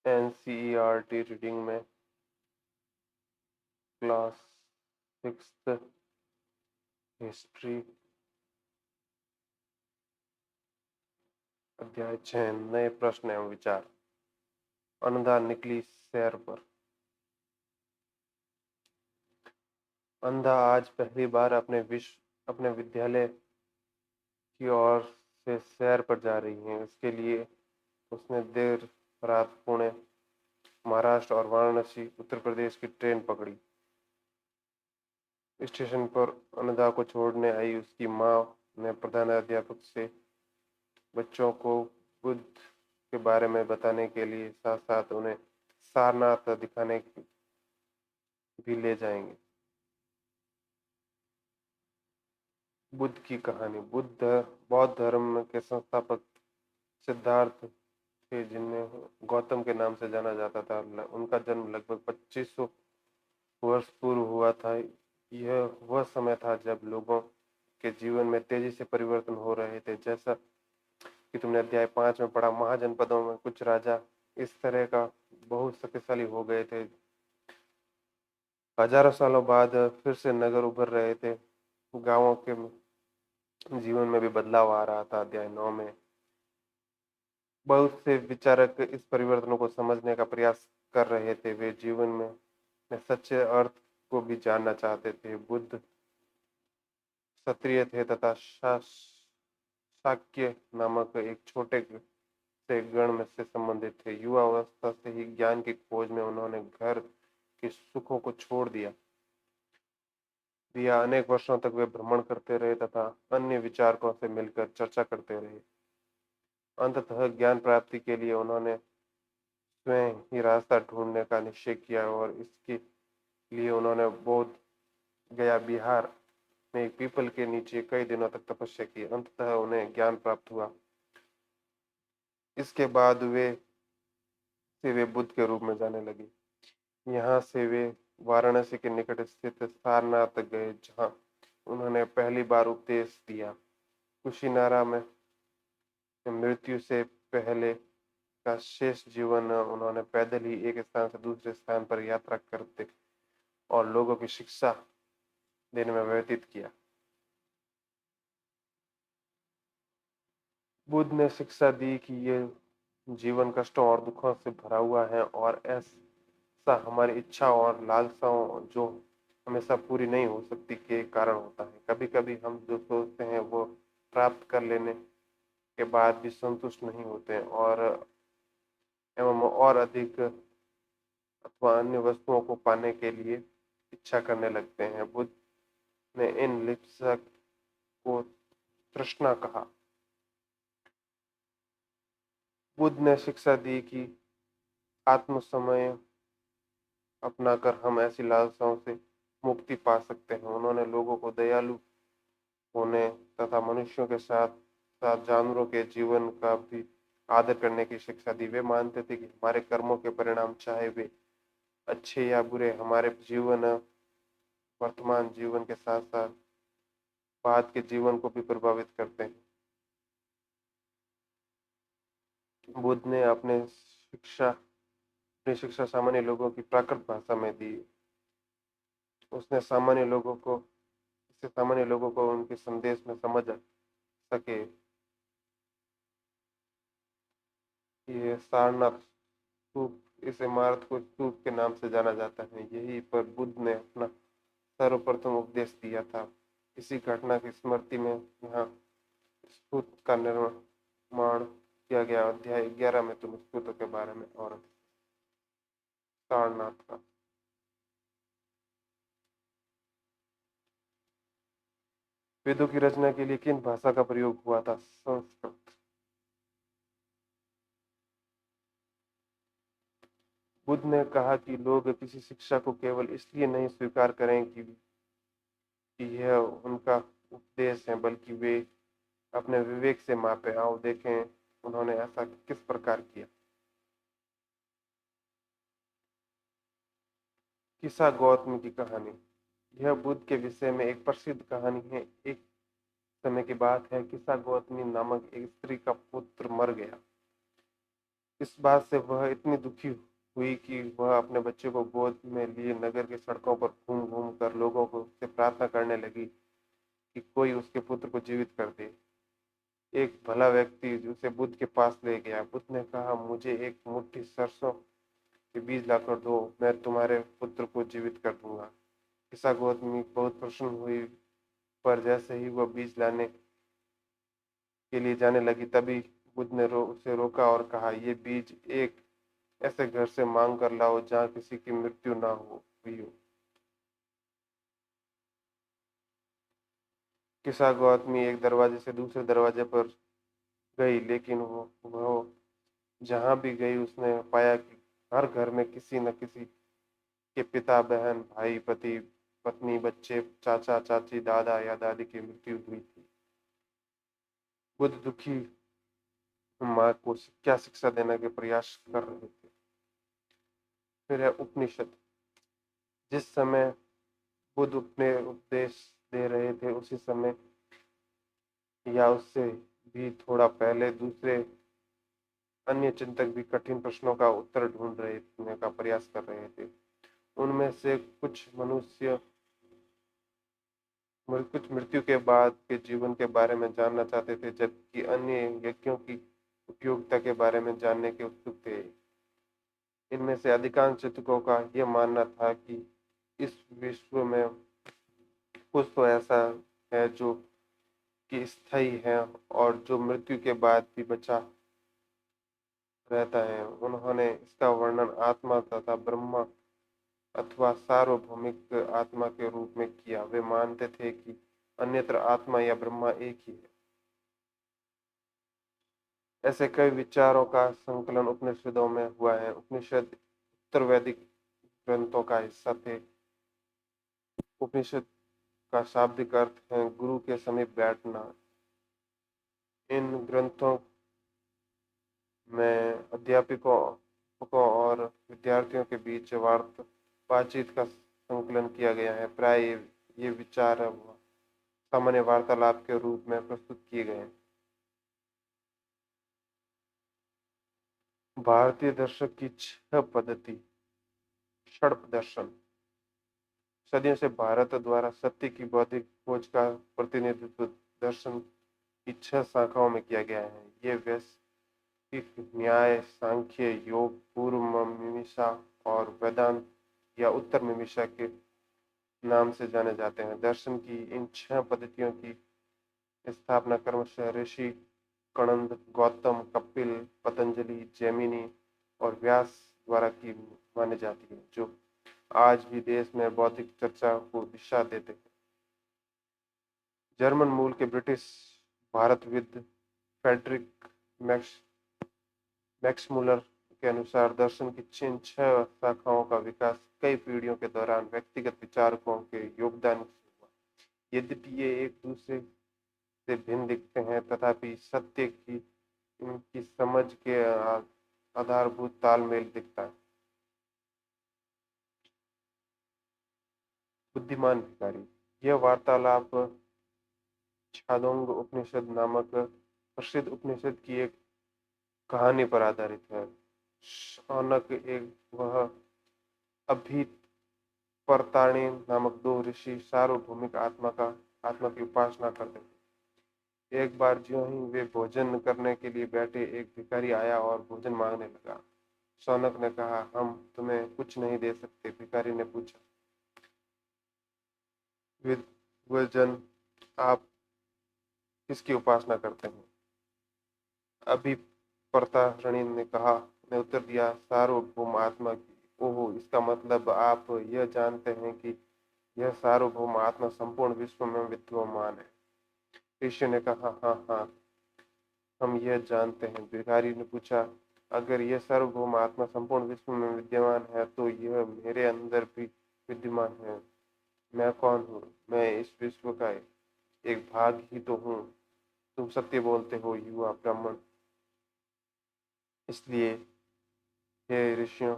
NCERT reading में class 6 history अध्याय 6 नए प्रश्न एवं विचार। अन्नदा निकली सैर पर। अन्नदा आज पहली बार अपने विद्यालय की ओर से सैर पर जा रही है। इसके लिए उसने देर रात पुणे, महाराष्ट्र और वाराणसी, उत्तर प्रदेश की ट्रेन पकड़ी। स्टेशन पर अन्नदा को छोड़ने आई उसकी माँ ने प्रधानाध्यापक से बच्चों को बुद्ध के बारे में बताने के लिए साथ साथ उन्हें सारनाथ दिखाने भी ले जाएंगे। बुद्ध की कहानी। बुद्ध बौद्ध धर्म के संस्थापक सिद्धार्थ थे, जिन्हें गौतम के नाम से जाना जाता था। उनका जन्म लगभग 2500 वर्ष पूर्व हुआ था। यह वह समय था जब लोगों के जीवन में तेजी से परिवर्तन हो रहे थे। जैसा कि तुमने अध्याय 5 में पढ़ा, महाजनपदों में कुछ राजा इस तरह का बहुत शक्तिशाली हो गए थे। हजारों सालों बाद फिर से नगर उभर रहे थे। गांवों के जीवन में भी बदलाव आ रहा था। अध्याय 9 में बहुत से विचारक इस परिवर्तनों को समझने का प्रयास कर रहे थे। वे जीवन में सच्चे अर्थ को भी जानना चाहते थे। बुद्ध क्षत्रिय थे तथा शाक्य नामक एक छोटे से गण में से संबंधित थे। युवा अवस्था से ही ज्ञान की खोज में उन्होंने घर के सुखों को छोड़ दिया। अनेक वर्षों तक वे भ्रमण करते रहे तथा अन्य विचारकों से मिलकर चर्चा करते रहे। अंततः ज्ञान प्राप्ति के लिए उन्होंने स्वयं ही रास्ता ढूंढने का निश्चय किया और इसके लिए उन्होंने बोध गया, बिहार में एक पीपल के नीचे कई दिनों तक तपस्या की। अंततः उन्हें ज्ञान प्राप्त हुआ। इसके बाद वे बुद्ध के रूप में जाने लगे। यहाँ से वे वाराणसी के निकट स्थित सारनाथ गए, जहाँ उन्होंने पहली बार उपदेश दिया। कुशीनारा में मृत्यु से पहले का शेष जीवन उन्होंने पैदल ही एक स्थान से दूसरे स्थान पर यात्रा करते और लोगों की शिक्षा देने में व्यतीत किया। बुद्ध ने शिक्षा दी कि ये जीवन कष्टों और दुखों से भरा हुआ है और ऐसा हमारी इच्छा और लालसाओं जो हमेशा पूरी नहीं हो सकती के कारण होता है। कभी कभी हम जो सोचते हैं वो प्राप्त कर लेने के बाद भी संतुष्ट नहीं होते और एवं और अधिक अथवा अन्य वस्तुओं को पाने के लिए इच्छा करने लगते हैं। बुद्ध ने इन लिप्सा को तृष्णा कहा। बुद्ध ने शिक्षा दी कि आत्म समय अपनाकर हम ऐसी लालसाओं से मुक्ति पा सकते हैं। उन्होंने लोगों को दयालु होने तथा मनुष्यों के साथ साथ जानवरों के जीवन का भी आदर करने की शिक्षा दी। वे मानते थे कि हमारे कर्मों के परिणाम, चाहे वे अच्छे या बुरे, हमारे जीवन वर्तमान जीवन के साथ साथ बाद के जीवन को भी प्रभावित करते हैं। बुद्ध ने अपनी शिक्षा सामान्य लोगों की प्राकृत भाषा में दी। उसने सामान्य लोगों को उनके संदेश में समझ सके। ये सारनाथ स्तूप, इस इमारत को स्तूप के नाम से जाना जाता है। यहीं पर बुद्ध ने अपना सर्वप्रथम उपदेश दिया था। इसी घटना की स्मृति में यहाँ स्तूप का निर्माण किया गया। अध्याय 11 में तुम स्तूप के बारे में और सारनाथ का। वेदों की रचना के लिए किन भाषा का प्रयोग हुआ था? संस्कृत। बुद्ध ने कहा कि लोग किसी शिक्षा को केवल इसलिए नहीं स्वीकार करें कि यह उनका उपदेश है, बल्कि वे अपने विवेक से मापे। आओ देखें उन्होंने ऐसा किस प्रकार किया। किस्सा गौतम की कहानी। यह बुद्ध के विषय में एक प्रसिद्ध कहानी है। एक समय की बात है, किस्सा गौतमी नामक एक स्त्री का पुत्र मर गया। इस बात से वह इतनी दुखी हुई कि वह अपने बच्चे को गोद में लिए नगर की सड़कों पर घूम घूम कर लोगों को से प्रार्थना करने लगी कि कोई उसके पुत्र को जीवित कर दे। एक भला व्यक्ति उसे बुद्ध के पास ले गया। बुद्ध ने कहा, मुझे एक मुट्ठी सरसों के बीज लाकर दो, मैं तुम्हारे पुत्र को जीवित कर दूंगा। किस्सा गौतमी बहुत प्रसन्न हुई, पर जैसे ही वह बीज लाने के लिए जाने लगी, तभी बुद्ध ने उसे रोका और कहा, ये बीज एक ऐसे घर से मांग कर लाओ जहाँ किसी की मृत्यु ना हुई हो। किस्सा गौतमी एक दरवाजे से दूसरे दरवाजे पर गई, लेकिन वह जहाँ भी गई उसने पाया कि हर घर में किसी न किसी के पिता, बहन, भाई, पति, पत्नी, बच्चे, चाचा, चाची, दादा या दादी की मृत्यु हुई थी। बुद्ध दुखी माँ को क्या शिक्षा देने के प्रयास कर रहे थे। फिर है उपनिषद। जिस समय बुद्ध अपने उपदेश दे रहे थे, उसी समय या उससे भी थोड़ा पहले दूसरे अन्य चिंतक भी कठिन प्रश्नों का उत्तर ढूंढने का प्रयास कर रहे थे। उनमें से कुछ मृत्यु के बाद के जीवन के बारे में जानना चाहते थे, जबकि अन्य यज्ञों की उपयोगिता के बारे में जानने के उत्सुक थे। इनमें से अधिकांश चिंतकों का यह मानना था कि इस विश्व में कुछ तो ऐसा है जो कि स्थायी है और जो मृत्यु के बाद भी बचा रहता है। उन्होंने इसका वर्णन आत्मा तथा ब्रह्मा अथवा सार्वभौमिक आत्मा के रूप में किया। वे मानते थे कि अन्यत्र आत्मा या ब्रह्मा एक ही है। ऐसे कई विचारों का संकलन उपनिषदों में हुआ है। उपनिषद उत्तर वैदिक ग्रंथों का हिस्सा थे। उपनिषद का शाब्दिक अर्थ है गुरु के समीप बैठना। इन ग्रंथों में अध्यापकों और विद्यार्थियों के बीच बातचीत का संकलन किया गया है। प्राय ये विचार सामान्य वार्तालाप के रूप में प्रस्तुत किए गए हैं। भारतीय दर्शन की छह पद्धति। षड्प दर्शन। सदियों से भारत द्वारा सत्य की बौद्धिक खोज का प्रतिनिधित्व दर्शन की छह शाखाओं में किया गया है। ये वैशेषिक न्याय, सांख्य, योग, पूर्व मीमांसा और वेदांत या उत्तर मीमांसा के नाम से जाने जाते हैं। दर्शन की इन छह पद्धतियों की स्थापना क्रमशः ऋषि कणंद, गौतम, कपिल, पतंजलि, जैमिनी और व्यास द्वारा की मानी जाती है, जो आज भी देश में बौद्धिक चर्चा को दिशा देते हैं। जर्मन मूल के ब्रिटिश भारतविद फ्रेडरिक मैक्समुलर के अनुसार दर्शन की इन छह शाखाओं का विकास कई पीढ़ियों के दौरान व्यक्तिगत विचारकों के योगदान से हुआ। यद्यपि ये एक दूसरे से भिन्न दिखते हैं, तथापि सत्य की इनकी समझ के आधारभूत तालमेल दिखता है। बुद्धिमान भिखारी। यह वार्तालाप छांदोंग उपनिषद नामक प्रसिद्ध उपनिषद की एक कहानी पर आधारित है। शौनक एक वह अभिपरताणी नामक दो ऋषि सार्वभौमिक आत्मा की उपासना करते थे। एक बार ज्यों ही वे भोजन करने के लिए बैठे, एक भिखारी आया और भोजन मांगने लगा। शौनक ने कहा, हम तुम्हें कुछ नहीं दे सकते। भिखारी ने पूछा, विद्वजन, आप किसकी उपासना करते हैं? अभिपरतारिणी ने उत्तर दिया, सार्वभौम आत्मा की। ओहो, इसका मतलब आप यह जानते हैं कि यह सार्वभौम आत्मा संपूर्ण विश्व में विद्यमान है। ऋषि ने कहा, हाँ हाँ, हम यह जानते हैं। भिखारी ने पूछा, अगर यह सार्वभौम आत्मा संपूर्ण विश्व में विद्यमान है, तो यह मेरे अंदर भी विद्यमान है। मैं कौन हूँ? मैं इस विश्व का एक भाग ही तो हूँ। तुम सत्य बोलते हो, युवा ब्राह्मण। इसलिए हे ऋषियों,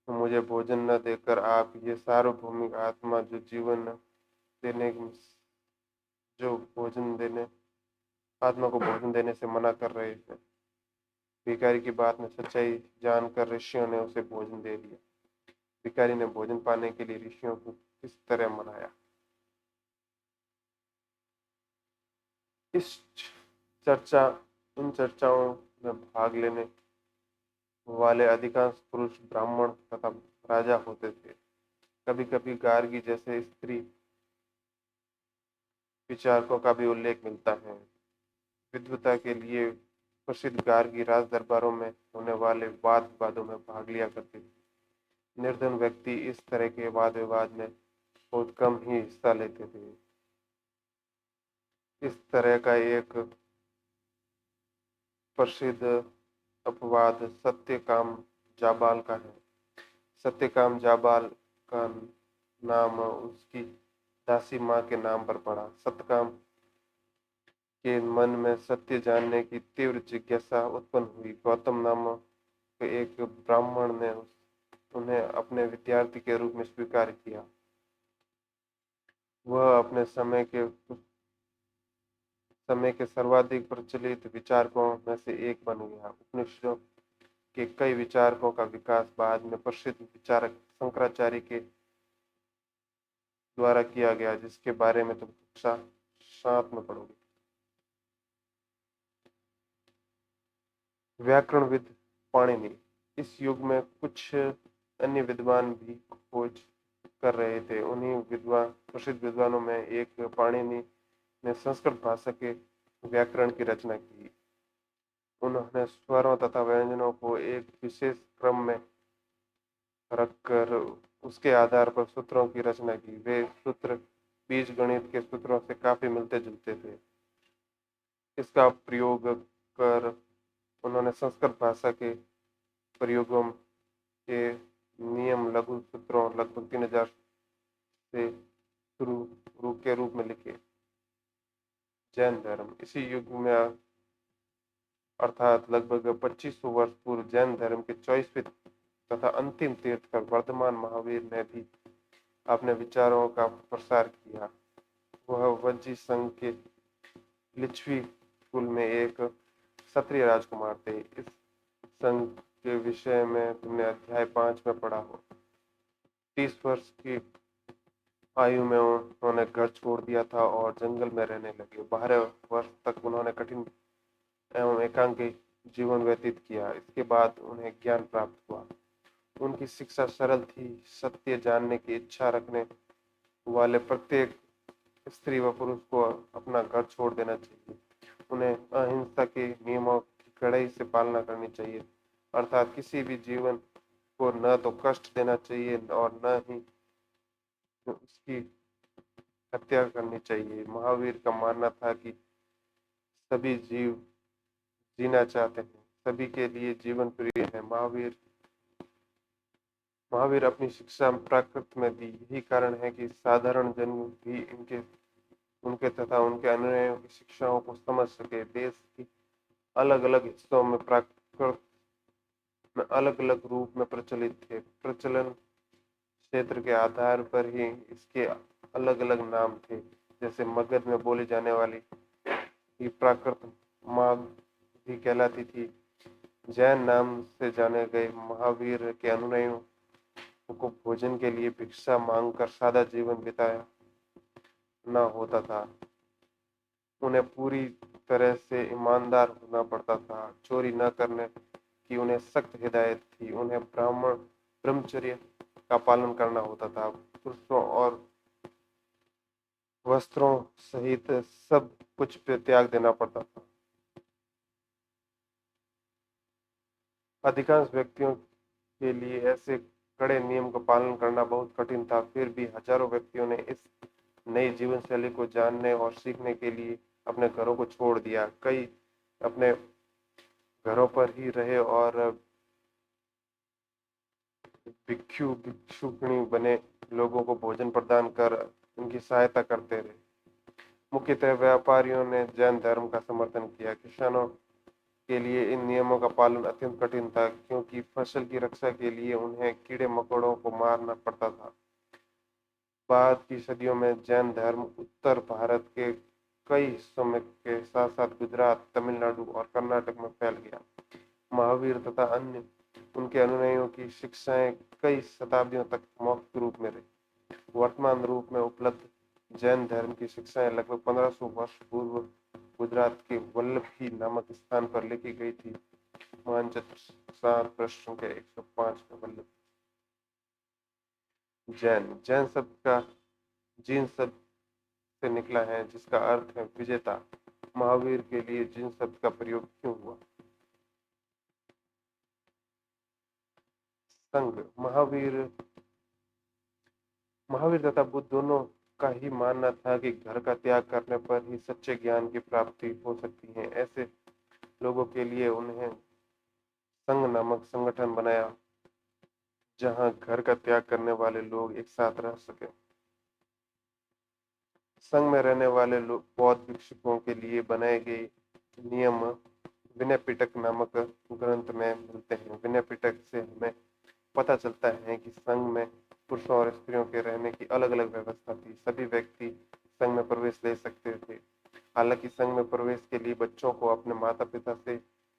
मुझे भोजन न देकर आप ये सार्वभौमिक आत्मा देने जो भोजन देने आत्मा को भोजन देने से मना कर रहे थे। भिखारी की बात में सच्चाई जानकर ऋषियों ने उसे भोजन दे दिया। भिखारी ने भोजन पाने के लिए ऋषियों को किस तरह मनाया? इस चर्चा इन चर्चाओं में भाग लेने वाले अधिकांश पुरुष ब्राह्मण तथा राजा होते थे। कभी कभी गार्गी जैसे स्त्री विचारकों का भी उल्लेख मिलता है। विद्वता के लिए प्रसिद्ध गार्गी राज दरबारों में होने वाले वाद विवादों में भाग लिया करती थी। निर्धन व्यक्ति इस तरह के वाद विवाद में बहुत कम ही हिस्सा लेते थे। इस तरह का एक प्रसिद्ध अपवाद सत्यकाम जाबाल का है। सत्यकाम जाबाल का नाम उसकी दासी माँ के नाम पर पड़ा। सत्यकाम के मन में सत्य जानने की तीव्र जिज्ञासा उत्पन्न हुई। गौतम नामक एक ब्राह्मण ने उन्हें अपने विद्यार्थी के रूप में स्वीकार किया। वह अपने समय के सर्वाधिक प्रचलित विचारकों में से एक बन गया। उपनिषदों के कई विचारकों का विकास बाद में प्रसिद्ध विचारक शंकराचार्य के द्वारा किया गया, जिसके बारे में तुम कक्षा 7 में पढ़ोगे। व्याकरणविद पाणिनि। इस युग में कुछ अन्य विद्वान भी खोज कर रहे थे। उन्हीं प्रसिद्ध विद्वानों में एक पाणिनि ने संस्कृत भाषा के व्याकरण की रचना की। उन्होंने स्वरों तथा व्यंजनों को एक विशेष क्रम में रखकर उसके आधार पर सूत्रों की रचना की। वे सूत्र बीजगणित के सूत्रों से काफी मिलते जुलते थे। इसका प्रयोग कर उन्होंने संस्कृत भाषा के प्रयोगों के नियम लघु सूत्रों लगभग 3000 से शुरू के रूप में लिखे। जैन धर्म। इसी युग में अर्थात लगभग 2500 वर्ष पूर्व जैन धर्म के 24वें तथा अंतिम तीर्थकर वर्धमान महावीर ने भी अपने विचारों का प्रसार किया। वह वज्जी संघ के लिच्छवी कुल में एक क्षत्रिय राजकुमार थे। इस संघ के विषय में तुमने अध्याय 5 में पढ़ा हो। 30 वर्ष की आयु में उन्होंने घर छोड़ दिया था और जंगल में रहने लगे। 12 वर्ष तक उन्होंने कठिन एवं एकांकी जीवन व्यतीत किया। इसके बाद उन्हें ज्ञान प्राप्त हुआ। उनकी शिक्षा सरल थी। सत्य जानने की इच्छा रखने वाले प्रत्येक स्त्री व पुरुष को अपना घर छोड़ देना चाहिए। उन्हें अहिंसा के नियमों की कड़ाई से पालना करनी चाहिए, अर्थात किसी भी जीवन को न तो कष्ट देना चाहिए और न ही उसकी हत्या करनी चाहिए। महावीर का मानना था कि सभी जीव जीना चाहते हैं, सभी के लिए जीवन प्रिय है। महावीर अपनी शिक्षा प्राकृत में दी। यही कारण है कि साधारण जन भी उनके तथा उनके अनुयायियों की शिक्षाओं को समझ सके। देश की अलग अलग हिस्सों में प्राकृत में अलग अलग रूप में प्रचलित थे। प्रचलन क्षेत्र के आधार पर ही इसके अलग अलग नाम थे। जैसे मगध में बोली जाने वाली ही प्राकृत मागधी कहलाती थी। जैन नाम से जाने गए महावीर के अनुयायियों को भोजन के लिए भिक्षा मांगकर सादा जीवन बिताया न होता था। उन्हें पूरी तरह से ईमानदार होना पड़ता था। चोरी न करने की उन्हें सख्त हिदायत थी। उन्हें ब्रह्मचर्य का पालन करना होता था। पुरुषों और वस्त्रों सहित सब कुछ पे त्याग देना पड़ता था। अधिकांश व्यक्तियों के लिए ऐसे कड़े नियम का पालन करना बहुत कठिन था। फिर भी हजारों व्यक्तियों ने इस नई जीवन शैली को जानने और सीखने के लिए अपने घरों को छोड़ दिया। कई अपने घरों पर ही रहे और भिक्षुकणी बने लोगों को भोजन प्रदान कर उनकी सहायता करते रहे। मुख्यतः व्यापारियों ने जैन धर्म का समर्थन किया। किसानों के लिए इन नियमों का पालन अत्यंत कठिन था, क्योंकि फसल की रक्षा के लिए उन्हें कीड़े मकोड़ों को मारना पड़ता था। बाद की सदियों में जैन धर्म उत्तर भारत के कई हिस्सों में के साथ साथ गुजरात, तमिलनाडु और कर्नाटक में फैल गया। महावीर तथा अन्य उनके अनुयायियों की शिक्षाएं कई शताब्दियों तक मौखिक रूप में रही। वर्तमान रूप में उपलब्ध जैन धर्म की शिक्षाएं लगभग 1500 वर्ष पूर्व गुजरात के वल्लभी नामक स्थान पर लिखी गई थी। मानचित्र 7 पृष्ठों के 105 में वल्लभ। जैन जैन शब्द का जीन शब्द से निकला है, जिसका अर्थ है विजेता। महावीर के लिए जीन शब्द का प्रयोग क्यों हुआ? संघ महावीर तथा बुद्ध दोनों का ही मानना था कि घर का त्याग करने पर ही सच्चे ज्ञान की प्राप्ति हो सकती है। ऐसे लोगों के लिए उन्हें संघ नामक संगठन बनाया, जहां घर का त्याग करने वाले लोग एक साथ रह सके। संघ में रहने वाले लोग बौद्ध भिक्षुकों के लिए बनाए गए नियम विनय पिटक नामक ग्रंथ में मिलते हैं। विनय पिटक से हमें पता चलता है कि संघ में पुरुषों और स्त्रियों के रहने की अलग अलग व्यवस्था थी। सभी व्यक्ति संघ में प्रवेश ले सकते थे। हालांकि संघ में प्रवेश के लिए बच्चों को अपने माता पिता से,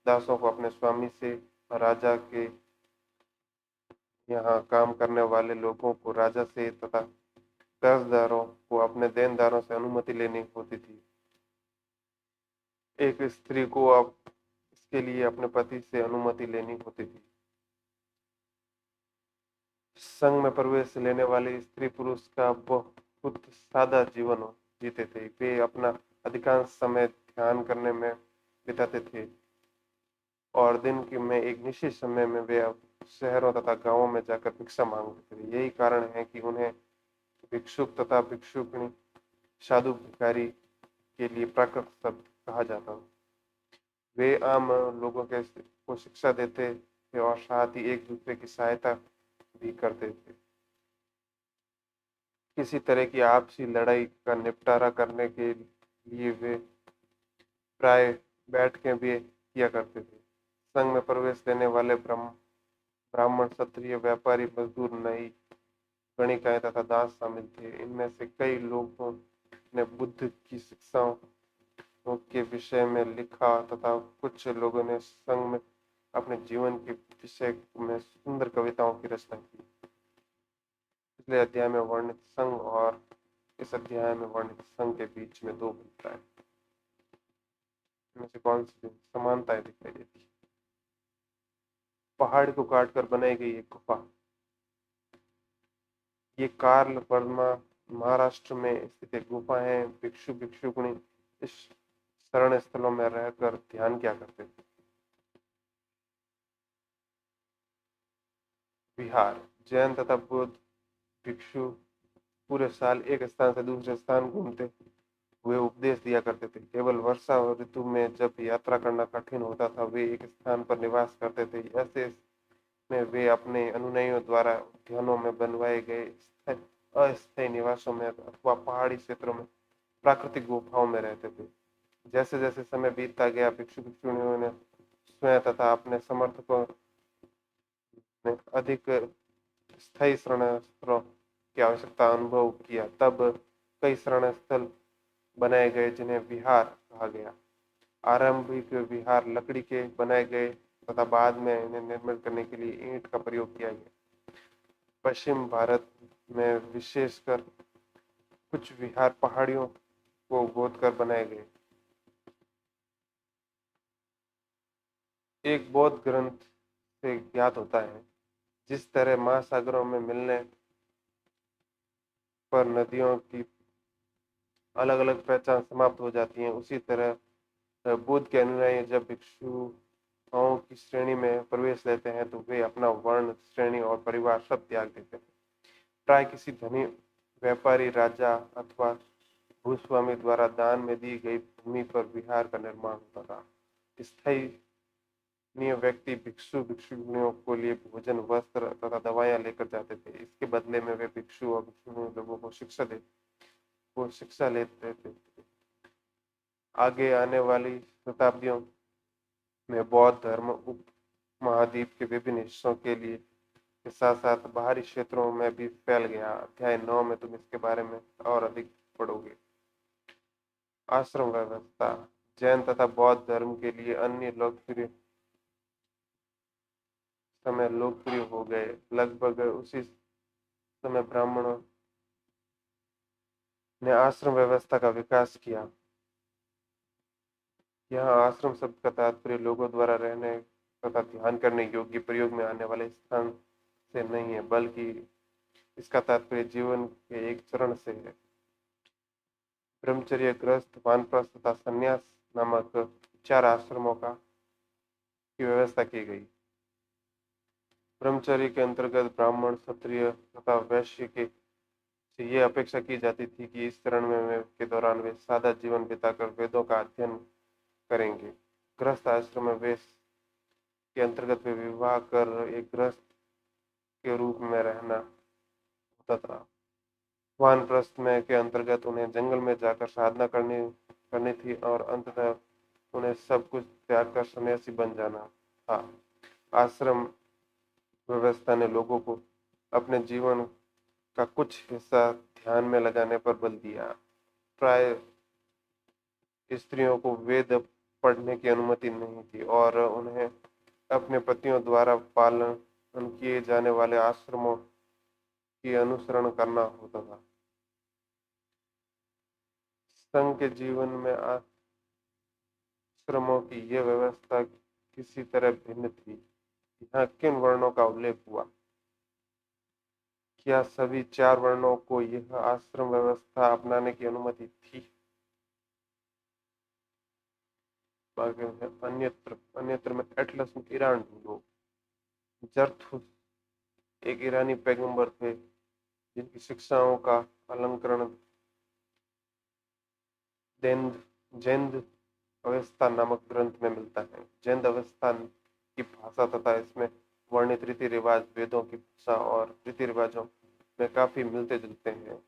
दासों को अपने स्वामी से, राजा के यहाँ काम करने वाले लोगों को राजा से तथा कर्जदारों को अपने देनदारों से अनुमति लेनी होती थी। एक स्त्री को अब इसके लिए अपने पति से अनुमति लेनी होती थी। संघ में प्रवेश लेने वाले स्त्री पुरुष का बहुत सादा जीवन जीते थे। वे अपना अधिकांश समय ध्यान करने में बिताते थे और दिन के में एक निश्चित समय में वे अब शहरों तथा गांवों में जाकर भिक्षा मांगते थे। यही कारण है कि उन्हें भिक्षुक तथा भिक्षुकनी, साधु भिखारी के लिए प्राकृत शब्द कहा जाता है। वे आम लोगों को शिक्षा देते थे और साथ ही एक दूसरे की सहायता भी करते थे। किसी तरह की आपसी लड़ाई का निपटारा करने के लिए वे प्राय बैठकें भी किया करते थे। संघ में प्रवेश लेने वाले ब्राह्मण, क्षत्रिय, व्यापारी, मजदूर, नई, गणिकाएं तथा दास शामिल थे। इनमें से कई लोगों ने बुद्ध की शिक्षाओं के विषय में लिखा तथा कुछ लोगों ने संघ में अपने जीवन के विषय में सुंदर कविताओं की रचना की। पिछले अध्याय में वर्णित संघ और इस अध्याय में वर्णित संघ के बीच में दो भिन्नताएं, इनमें से कौन सी समानताएं दिखाई देती है? पहाड़ को काटकर बनाई गई एक गुफा। ये कार्ल वर्मा महाराष्ट्र में स्थित एक गुफा है। भिक्षु भिक्षुकनी इस शरण स्थलों में रहकर ध्यान क्या करते थे? विहार जैन तथा बौद्ध भिक्षु पूरे साल एक स्थान से दूसरे स्थान घूमते हुए उपदेश दिया करते थे। केवल वर्षा ऋतु में जब यात्रा करना कठिन होता था, वे एक स्थान पर निवास करते थे। ऐसे में वे अपने अनुयायियों द्वारा उद्यानों में बनवाए गए अस्थायी निवासों में अथवा पहाड़ी क्षेत्रों में प्राकृतिक गुफाओं में रहते थे। जैसे जैसे समय बीतता गया, भिक्षु भिक्षुणियों ने स्वयं तथा अपने समर्थकों ने अधिक स्थायी शरण स्थलों की आवश्यकता अनुभव किया। तब कई शरण स्थल बनाए गए जिन्हें विहार कहा गया। आरंभिक विहार लकड़ी के बनाए गए तथा बाद में इन्हें निर्मित करने के लिए ईंट का प्रयोग किया गया। पश्चिम भारत में विशेषकर कुछ विहार पहाड़ियों को खोदकर बनाए गए। एक बौद्ध ग्रंथ से ज्ञात होता है, जिस तरह महासागरों में मिलने पर नदियों की अलग अलग पहचान समाप्त हो जाती है, उसी तरह बुद्ध के अनुयायी जब भिक्षुओं की श्रेणी में प्रवेश लेते हैं तो वे अपना वर्ण, श्रेणी और परिवार सब त्याग देते हैं। प्राय किसी धनी व्यापारी, राजा अथवा भूस्वामी द्वारा दान में दी गई भूमि पर विहार का निर्माण होता था। स्थानीय व्यक्ति भिक्षु भिक्षुणियों को लिए भोजन, वस्त्र तथा दवाइयां लेकर जाते थे। इसके बदले में वे भिक्षु और भिक्षुणी लोगों को शिक्षा लेते थे। आगे आने वाली शताब्दियों में बौद्ध धर्म उप महाद्वीप के विभिन्न हिस्सों के साथ साथ बाहरी क्षेत्रों में भी फैल गया। अध्याय 9 में तुम इसके बारे में और अधिक पढ़ोगे। आश्रम व्यवस्था जैन तथा बौद्ध धर्म के लिए अन्य लोकप्रिय समय लोकप्रिय हो गए। लगभग उसी समय ब्राह्मणों ने आश्रम व्यवस्था का विकास किया। यहाँ आश्रम शब्द का तात्पर्य लोगों द्वारा रहने तथा ध्यान करने योग्य प्रयोग में आने वाले स्थान से नहीं है, बल्कि इसका तात्पर्य जीवन के एक चरण से है। ब्रह्मचर्य, गृहस्थ, वानप्रस्थ तथा संन्यास नामक 4 आश्रमों की व्यवस्था की गई। ब्रह्मचर्य के अंतर्गत ब्राह्मण, क्षत्रिय तथा वैश्य के से ये अपेक्षा की जाती थी कि इस चरण में के दौरान वे सादा जीवन बिताकर वेदों का अध्ययन करेंगे। गृहस्थ आश्रम में वे के अंतर्गत वे विवाह कर एक गृहस्थ के रूप में रहना होता था। वानप्रस्थ में के अंतर्गत उन्हें जंगल में जाकर साधना करनी करनी थी और अंततः उन्हें सब कुछ त्याग कर सन्यासी बन जाना था। आश्रम व्यवस्था ने लोगों को अपने जीवन का कुछ हिस्सा ध्यान में लगाने पर बल दिया। प्राय स्त्रियों को वेद पढ़ने की अनुमति नहीं थी और उन्हें अपने पतियों द्वारा पालन किए जाने वाले आश्रमों की अनुसरण करना होता था। संघ के जीवन में आश्रमों की यह व्यवस्था किसी तरह भिन्न थी। यहाँ किन वर्णों का उल्लेख हुआ? क्या सभी 4 वर्णों को यह आश्रम व्यवस्था अपनाने की अनुमति थी? अन्यत्र अन्यत्र में एटलस में ईरान ढूंढो। जरथुस एक ईरानी पैगंबर थे जिनकी शिक्षाओं का अलंकरण जैन अवस्था नामक ग्रंथ में मिलता है। जैन अवस्था की भाषा तथा इसमें वर्णित रीति रिवाज वेदों की भाषा और रीति रिवाजों में काफी मिलते जुलते हैं।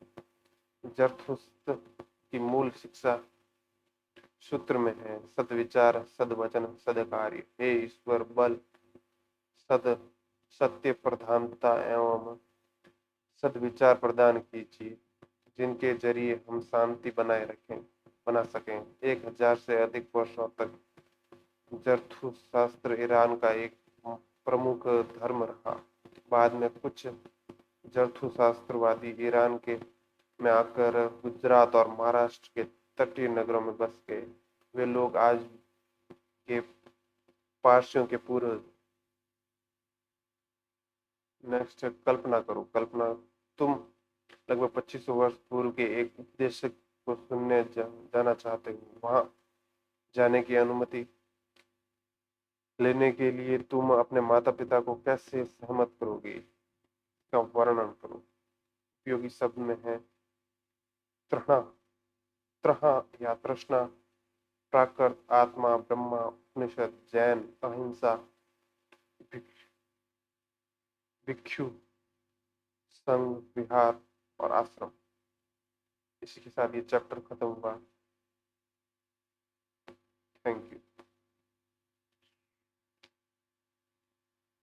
जरथुस्त्र की मूल शिक्षा सूत्र में है, सद्विचार, सद्वचन, सद्कार्य। हे ईश्वर, बल, सद सत्य प्रधानता एवं सद्विचार प्रदान कीजिए, जिनके जरिए हम शांति बना सकें। 1000 से अधिक वर्षों तक जरथुस्त्र ईरान का एक प्रमुख धर्म रहा। बाद में कुछ जरथुस्त्रवादी ईरान के में आकर गुजरात और महाराष्ट्र के तटीय नगरों में बस गए। वे लोग आज के पारसियों के पूर्व। नेक्स्ट, कल्पना करो। कल्पना, तुम लगभग 2500 वर्ष पूर्व के एक उपदेशक को सुनने जाना चाहते हो। वहां जाने की अनुमति लेने के लिए तुम अपने माता पिता को कैसे सहमत करोगे? इसका वर्णन करो। उपयोगी शब्द में है त्रह त्रह या तृष्णा, प्राकृत, आत्मा, ब्रह्मा, उपनिषद, जैन, अहिंसा, भिक्षु, संघ, विहार और आश्रम। इसी के साथ ये चैप्टर खत्म हुआ। Thank you.